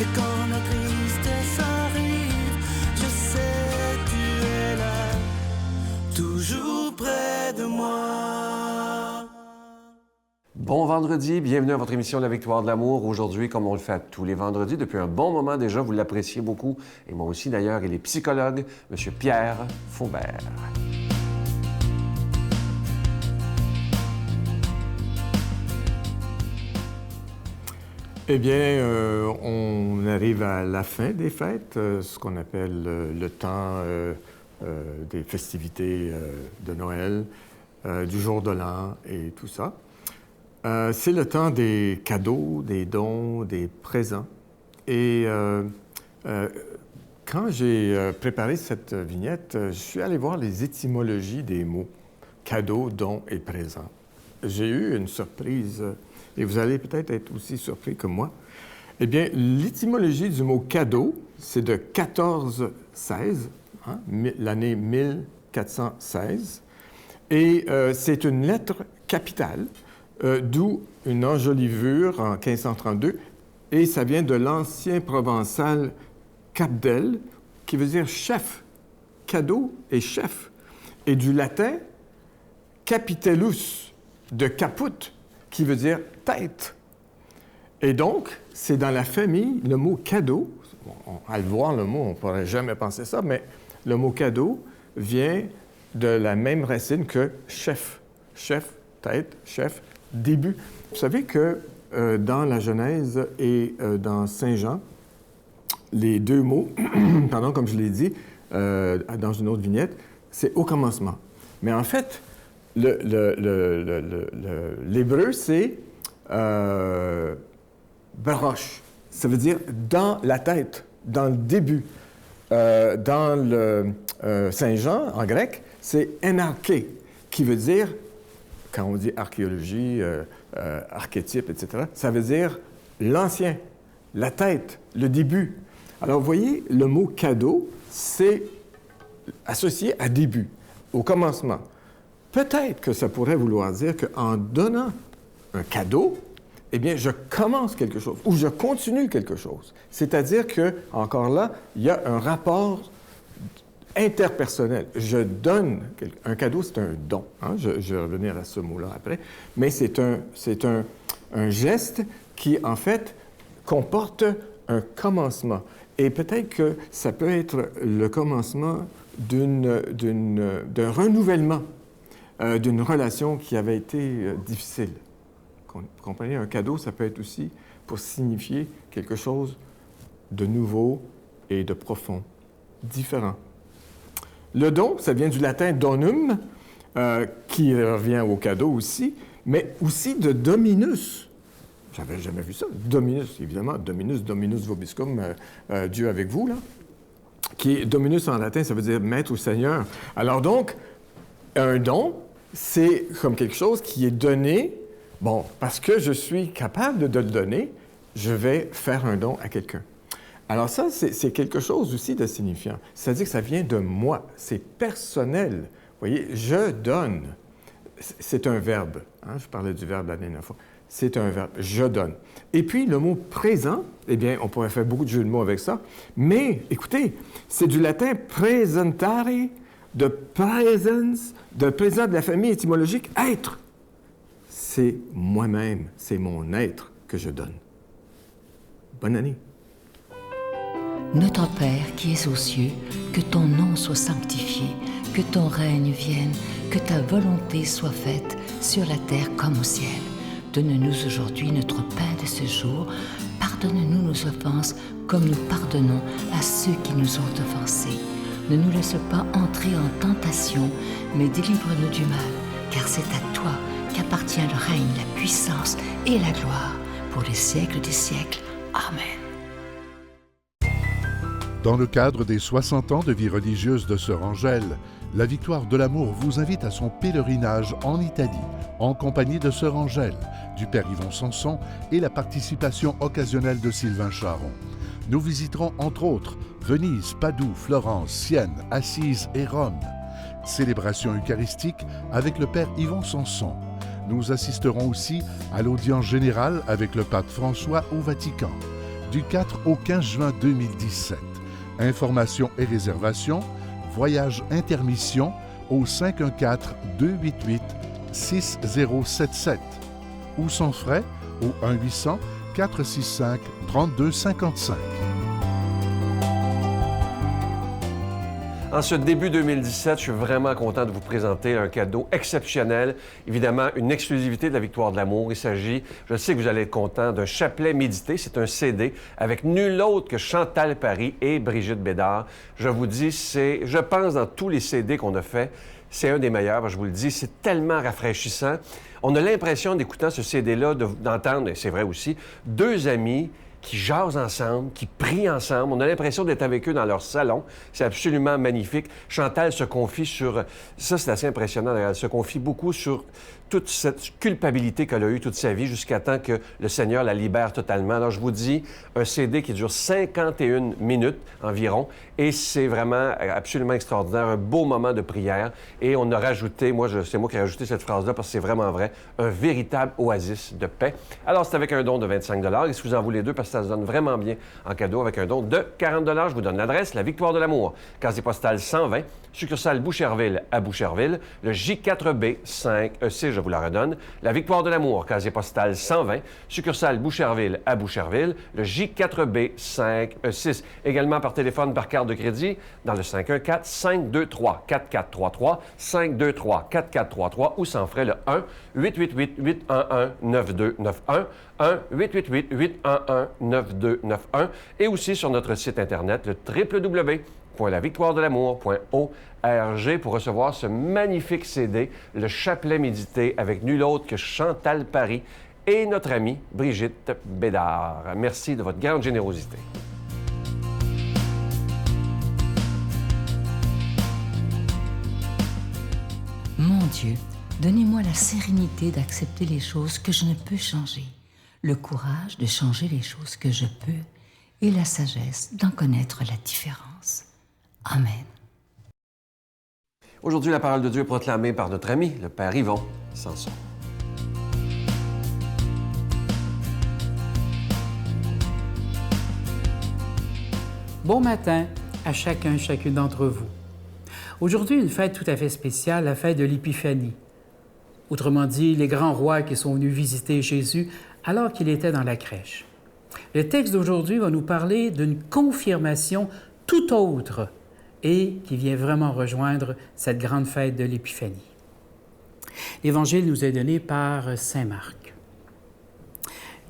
Et quand la tristesse arrive, je sais tu es là, toujours près de moi. Bon vendredi, bienvenue à votre émission La Victoire de l'amour. Aujourd'hui, comme on le fait tous les vendredis, depuis un bon moment déjà, vous l'appréciez beaucoup. Et moi aussi d'ailleurs, il est psychologue, M. Pierre Faubert. Eh bien, on arrive à la fin des fêtes, ce qu'on appelle le temps des festivités de Noël, du jour de l'an et tout ça. C'est le temps des cadeaux, des dons, des présents. Et quand j'ai préparé cette vignette, je suis allé voir les étymologies des mots cadeau, don et présent. J'ai eu une surprise, et vous allez peut-être être aussi surpris que moi. Eh bien, l'étymologie du mot cadeau, c'est de 1416, hein, l'année 1416, et c'est une lettre capitale. D'où une enjolivure en 1532, et ça vient de l'ancien provençal capdel, qui veut dire chef, cadeau et chef, et du latin capitellus, de caput, qui veut dire tête. Et donc, c'est dans la famille, le mot cadeau, à le voir le mot, on ne pourrait jamais penser ça, mais le mot cadeau vient de la même racine que chef, chef, tête, chef, début. Vous savez que dans la Genèse et dans Saint Jean, les deux mots, pardon, comme je l'ai dit dans une autre vignette, c'est au commencement. Mais en fait, l'hébreu, c'est baroche. Ça veut dire dans la tête, dans le début. Dans le Saint Jean, en grec, c'est enarché, qui veut dire, quand on dit archéologie, archétype, etc., ça veut dire l'ancien, la tête, le début. Alors, vous voyez, le mot cadeau, c'est associé à début, au commencement. Peut-être que ça pourrait vouloir dire qu'en donnant un cadeau, eh bien, je commence quelque chose ou je continue quelque chose. C'est-à-dire que, encore là, il y a un rapport interpersonnel. Je donne un cadeau, c'est un don. Hein? Je vais revenir à ce mot-là après. Mais c'est un geste qui, en fait, comporte un commencement. Et peut-être que ça peut être le commencement d'un renouvellement d'une relation qui avait été difficile. Vous comprenez? Un cadeau, ça peut être aussi pour signifier quelque chose de nouveau et de profond, différent. Le don, ça vient du latin donum, qui revient au cadeau aussi, mais aussi de dominus. J'avais jamais vu ça. Dominus, évidemment. Dominus, dominus vobiscum, Dieu avec vous, là. Dominus en latin, ça veut dire maître ou seigneur. Alors donc, un don, c'est comme quelque chose qui est donné. Bon, parce que je suis capable de le donner, je vais faire un don à quelqu'un. Alors ça, c'est quelque chose aussi de signifiant. C'est-à-dire que ça vient de moi, c'est personnel. Vous voyez, je donne. C'est un verbe. Hein? Je parlais du verbe la dernière fois. C'est un verbe, je donne. Et puis, le mot présent, eh bien, on pourrait faire beaucoup de jeux de mots avec ça, mais, écoutez, c'est du latin presentare, de presence, de présent de la famille étymologique, être. C'est moi-même, c'est mon être que je donne. Bonne année. Notre Père qui es aux cieux, que ton nom soit sanctifié, que ton règne vienne, que ta volonté soit faite sur la terre comme au ciel. Donne-nous aujourd'hui notre pain de ce jour. Pardonne-nous nos offenses comme nous pardonnons à ceux qui nous ont offensés. Ne nous laisse pas entrer en tentation, mais délivre-nous du mal, car c'est à toi qu'appartient le règne, la puissance et la gloire pour les siècles des siècles. Amen. Dans le cadre des 60 ans de vie religieuse de Sœur Angèle, la Victoire de l'amour vous invite à son pèlerinage en Italie, en compagnie de Sœur Angèle, du Père Yvon Sanson et la participation occasionnelle de Sylvain Charon. Nous visiterons entre autres Venise, Padoue, Florence, Sienne, Assise et Rome. Célébration eucharistique avec le Père Yvon Sanson. Nous assisterons aussi à l'audience générale avec le pape François au Vatican. du 4 au 15 juin 2017. Informations et réservations, Voyage Intermission au 514-288-6077 ou sans frais au 1-800-465-3255. En ce début 2017, je suis vraiment content de vous présenter un cadeau exceptionnel. Évidemment, une exclusivité de la Victoire de l'amour. Il s'agit, je sais que vous allez être content, d'un chapelet médité. C'est un CD avec nul autre que Chantal Paris et Brigitte Bédard. Je vous dis, je pense, dans tous les CD qu'on a fait, c'est un des meilleurs. Je vous le dis, c'est tellement rafraîchissant. On a l'impression, d'écoutant ce CD-là, d'entendre, et c'est vrai aussi, deux amis qui jasent ensemble, qui prient ensemble. On a l'impression d'être avec eux dans leur salon. C'est absolument magnifique. Chantal se confie sur... Ça, c'est assez impressionnant. Elle se confie beaucoup sur toute cette culpabilité qu'elle a eue toute sa vie jusqu'à temps que le Seigneur la libère totalement. Alors, je vous dis, un CD qui dure 51 minutes environ et c'est vraiment absolument extraordinaire. Un beau moment de prière. Et on a rajouté, c'est moi qui ai rajouté cette phrase-là parce que c'est vraiment vrai, un véritable oasis de paix. Alors, c'est avec un don de 25 $. Et si vous en voulez deux, parce que ça se donne vraiment bien en cadeau avec un don de 40 $, je vous donne l'adresse, la Victoire de l'amour, casier postal 120, succursale Boucherville à Boucherville, le J4B 5E6, je vous la redonne, la Victoire de l'amour, casier postal 120, succursale Boucherville à Boucherville, le J4B 5E6. Également par téléphone, par carte de crédit, dans le 514-523-4433, 523-4433 ou sans frais le 1-888-811-9291, 1-888-811-9291 et aussi sur notre site Internet, le www.lavictoiredelamour.org pour recevoir ce magnifique CD, le chapelet médité avec nul autre que Chantal Paris et notre amie Brigitte Bédard. Merci de votre grande générosité. Mon Dieu, donnez-moi la sérénité d'accepter les choses que je ne peux changer, le courage de changer les choses que je peux et la sagesse d'en connaître la différence. Amen. Aujourd'hui, la parole de Dieu est proclamée par notre ami, le Père Yvon Sanson. Bon matin à chacune d'entre vous. Aujourd'hui, une fête tout à fait spéciale, la fête de l'Épiphanie. Autrement dit, les grands rois qui sont venus visiter Jésus alors qu'il était dans la crèche. Le texte d'aujourd'hui va nous parler d'une confirmation tout autre et qui vient vraiment rejoindre cette grande fête de l'Épiphanie. L'Évangile nous est donné par saint Marc.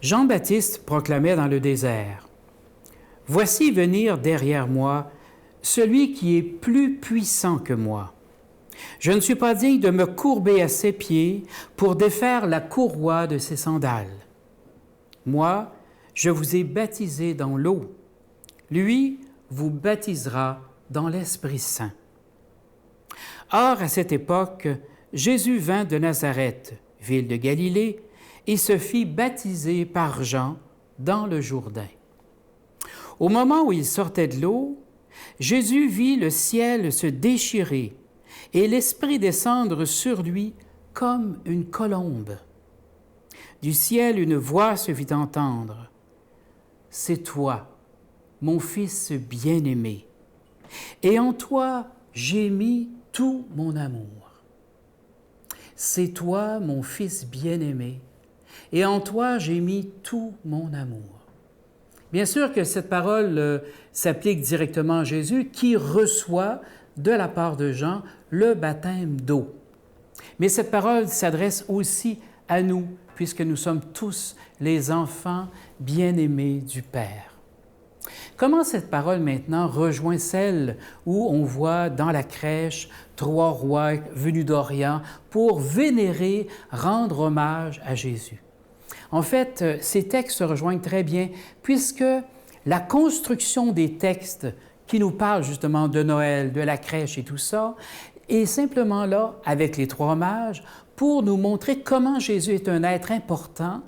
Jean-Baptiste proclamait dans le désert, « Voici venir derrière moi celui qui est plus puissant que moi. Je ne suis pas digne de me courber à ses pieds pour défaire la courroie de ses sandales. Moi, je vous ai baptisé dans l'eau. Lui vous baptisera dans l'Esprit Saint. » Or, à cette époque, Jésus vint de Nazareth, ville de Galilée, et se fit baptiser par Jean dans le Jourdain. Au moment où il sortait de l'eau, Jésus vit le ciel se déchirer et l'Esprit descendre sur lui comme une colombe. Du ciel, une voix se fit entendre. « C'est toi, mon Fils bien-aimé, et en toi j'ai mis tout mon amour. C'est toi, mon Fils bien-aimé, et en toi j'ai mis tout mon amour. » Bien sûr que cette parole s'applique directement à Jésus qui reçoit de la part de Jean le baptême d'eau. Mais cette parole s'adresse aussi à nous, puisque nous sommes tous les enfants bien-aimés du Père. Comment cette parole maintenant rejoint celle où on voit dans la crèche trois rois venus d'Orient pour vénérer, rendre hommage à Jésus? En fait, ces textes se rejoignent très bien puisque la construction des textes qui nous parlent justement de Noël, de la crèche et tout ça, est simplement là avec les trois mages pour nous montrer comment Jésus est un être important,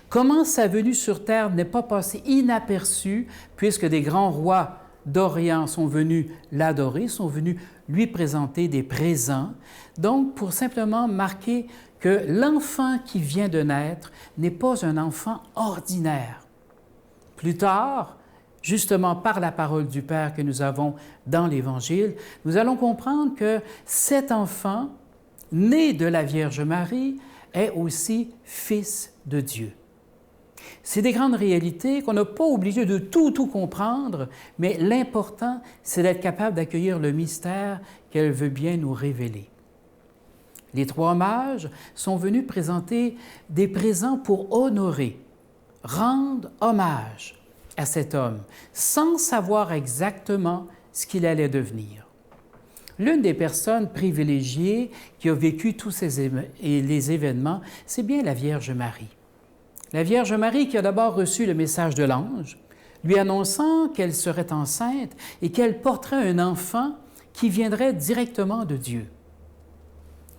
comment sa venue sur terre n'est pas passée inaperçue puisque des grands rois d'Orient sont venus l'adorer, sont venus lui présenter des présents, donc pour simplement marquer que l'enfant qui vient de naître n'est pas un enfant ordinaire. Plus tard, justement par la parole du Père que nous avons dans l'Évangile, nous allons comprendre que cet enfant, né de la Vierge Marie, est aussi fils de Dieu. C'est des grandes réalités qu'on n'a pas obligé de tout comprendre, mais l'important, c'est d'être capable d'accueillir le mystère qu'elle veut bien nous révéler. Les trois mages sont venus présenter des présents pour honorer, rendre hommage à cet homme, sans savoir exactement ce qu'il allait devenir. L'une des personnes privilégiées qui a vécu tous les événements, c'est bien la Vierge Marie. La Vierge Marie qui a d'abord reçu le message de l'ange, lui annonçant qu'elle serait enceinte et qu'elle porterait un enfant qui viendrait directement de Dieu.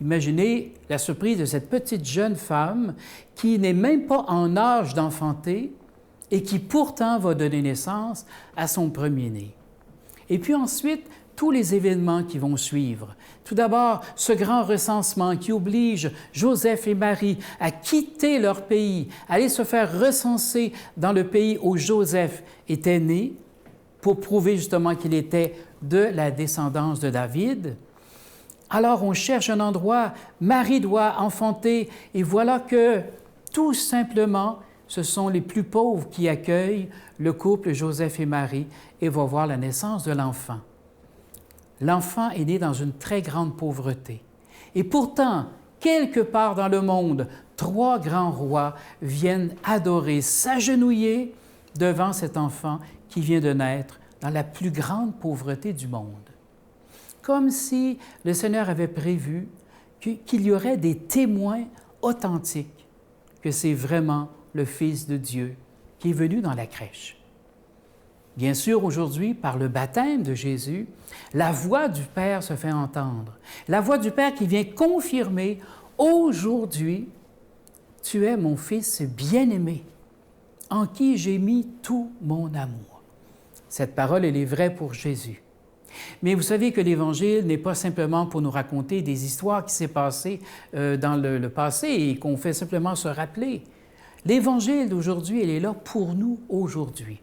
Imaginez la surprise de cette petite jeune femme qui n'est même pas en âge d'enfanter et qui pourtant va donner naissance à son premier-né. Et puis ensuite, tous les événements qui vont suivre. Tout d'abord, ce grand recensement qui oblige Joseph et Marie à quitter leur pays, aller se faire recenser dans le pays où Joseph était né pour prouver justement qu'il était de la descendance de David. Alors on cherche un endroit, Marie doit enfanter, et voilà que tout simplement, ce sont les plus pauvres qui accueillent le couple Joseph et Marie et vont voir la naissance de l'enfant. L'enfant est né dans une très grande pauvreté. Et pourtant, quelque part dans le monde, trois grands rois viennent adorer, s'agenouiller devant cet enfant qui vient de naître dans la plus grande pauvreté du monde. Comme si le Seigneur avait prévu qu'il y aurait des témoins authentiques que c'est vraiment le Fils de Dieu qui est venu dans la crèche. Bien sûr, aujourd'hui, par le baptême de Jésus, la voix du Père se fait entendre. La voix du Père qui vient confirmer « Aujourd'hui, tu es mon Fils bien-aimé, en qui j'ai mis tout mon amour. » Cette parole, elle est vraie pour Jésus. Mais vous savez que l'Évangile n'est pas simplement pour nous raconter des histoires qui s'est passées dans le passé et qu'on fait simplement se rappeler. L'Évangile d'aujourd'hui, elle est là pour nous aujourd'hui.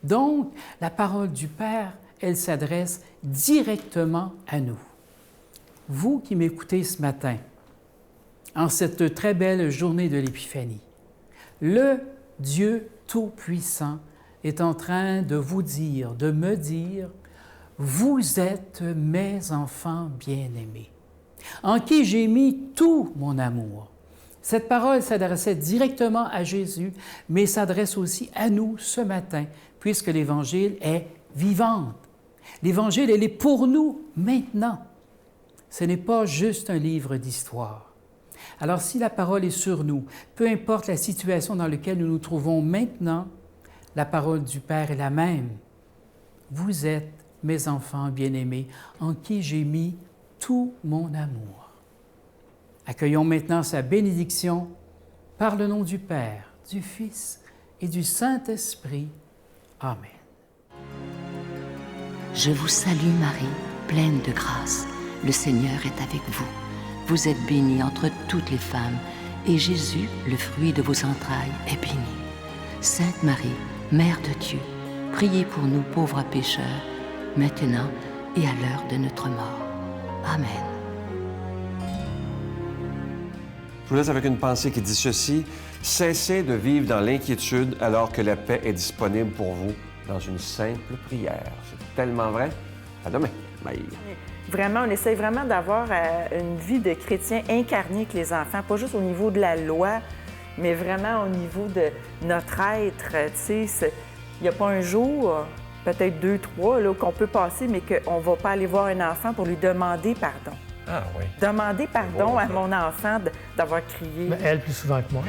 Donc, la parole du Père, elle s'adresse directement à nous. Vous qui m'écoutez ce matin, en cette très belle journée de l'Épiphanie, le Dieu Tout-Puissant est en train de vous dire, de me dire, « Vous êtes mes enfants bien-aimés, en qui j'ai mis tout mon amour. » Cette parole s'adressait directement à Jésus, mais s'adresse aussi à nous ce matin, puisque l'Évangile est vivante. L'Évangile, elle est pour nous maintenant. Ce n'est pas juste un livre d'histoire. Alors, si la parole est sur nous, peu importe la situation dans laquelle nous nous trouvons maintenant, la parole du Père est la même. Vous êtes mes enfants bien-aimés, en qui j'ai mis tout mon amour. Accueillons maintenant sa bénédiction par le nom du Père, du Fils et du Saint-Esprit. Amen. Je vous salue Marie, pleine de grâce. Le Seigneur est avec vous. Vous êtes bénie entre toutes les femmes, et Jésus, le fruit de vos entrailles, est béni. Sainte Marie, Mère de Dieu, priez pour nous pauvres pécheurs, maintenant et à l'heure de notre mort. Amen. Je vous laisse avec une pensée qui dit ceci. Cessez de vivre dans l'inquiétude alors que la paix est disponible pour vous dans une simple prière. C'est tellement vrai. À demain. Bye. Vraiment, on essaie vraiment d'avoir une vie de chrétien incarnée avec les enfants, pas juste au niveau de la loi, mais vraiment au niveau de notre être. Tu sais, il n'y a pas un jour, peut-être 2, 3, là, qu'on peut passer, mais qu'on ne va pas aller voir un enfant pour lui demander pardon. Ah oui. Demander pardon à mon enfant d'avoir crié. Mais elle plus souvent que moi.